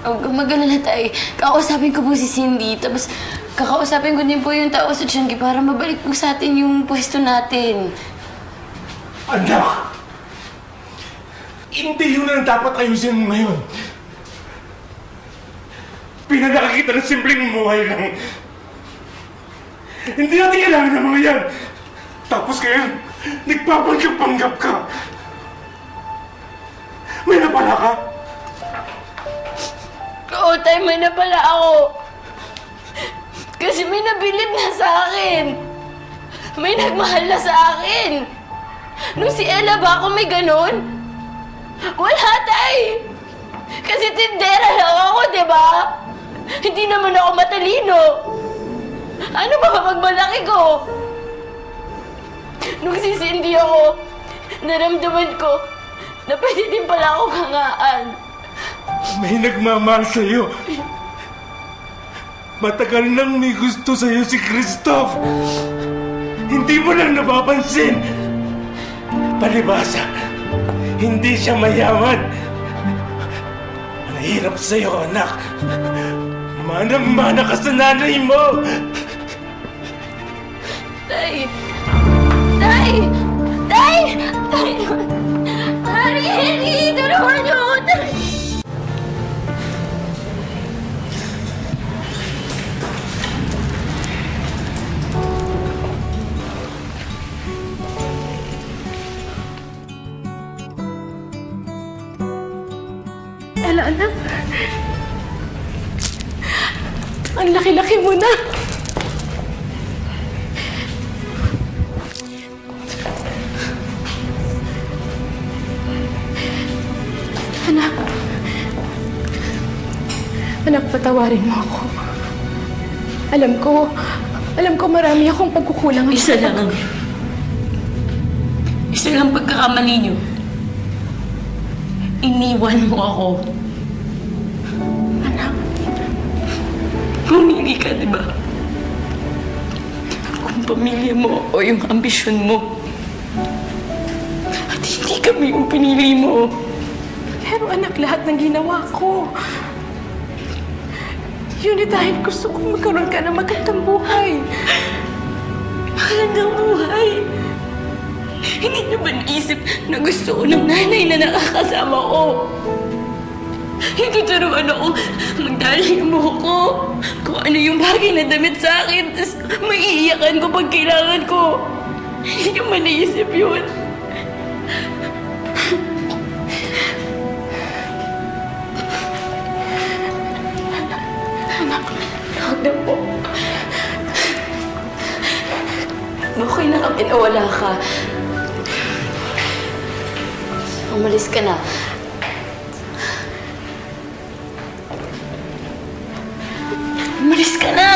Huwag kang mag-alala, Tay. Kakausapin ko po si Cindy. Tapos, kakausapin ko din po yung tao sa Tiangge para mabalik po sa atin yung pwesto natin. Anak! Hindi yun ang dapat ayusin mo ngayon. Pinadala kita ng simpleng buhay lang. Hindi natin kailangan ng mga yan. Tapos kaya, nagpapanggap-panggap ka. May napala ka? Oo, Tay, may napala ako. Kasi may nabilib na sa akin. May nagmahal na sa akin. Nung si Ella ba ako may ganun? Wala, Tay. Kasi tindera lang ako, di ba? Hindi naman ako matalino. Ano ba pagmalaki ko? Nung sisindi ako, naramdaman ko na pwede din pala akong hangaan. May nagmamahal sa'yo. Matagal nang may gusto sa'yo si Christoph. Hindi mo lang napapansin. Palibasa, hindi siya mayaman. Ang hirap sa'yo, anak. Manang-mana ka sa nanay mo. Tay! Tay! Tay! Tay! Henry! Tulungan niyo ako, Tay! Ella, anak. Ang laki-laki mo na. Anak. Anak, patawarin mo ako. Alam ko marami akong pagkukulang. Isa lang pagkakamali niyo. Iniwan mo ako. Anak. Pumili ka, di ba? Kung pamilya mo o yung ambisyon mo. At hindi kami yung pinili mo. Pero anak, lahat ng ginawa ko. Yun dahil gusto kong magkaroon ka ng magandang buhay. Magandang buhay? Hindi niyo ba naisip na gusto ko ng nanay na nakakasama ko? Ituturuan ako magdala yung buhok ko. Kung ano yung bagay na damit sa akin. Tapos maiiyakan ko pag kailangan ko. Hindi niyo ba naisip yun? Anak, huwag na po. Okay na kami na wala ka. Umalis ka na. Umalis ka na!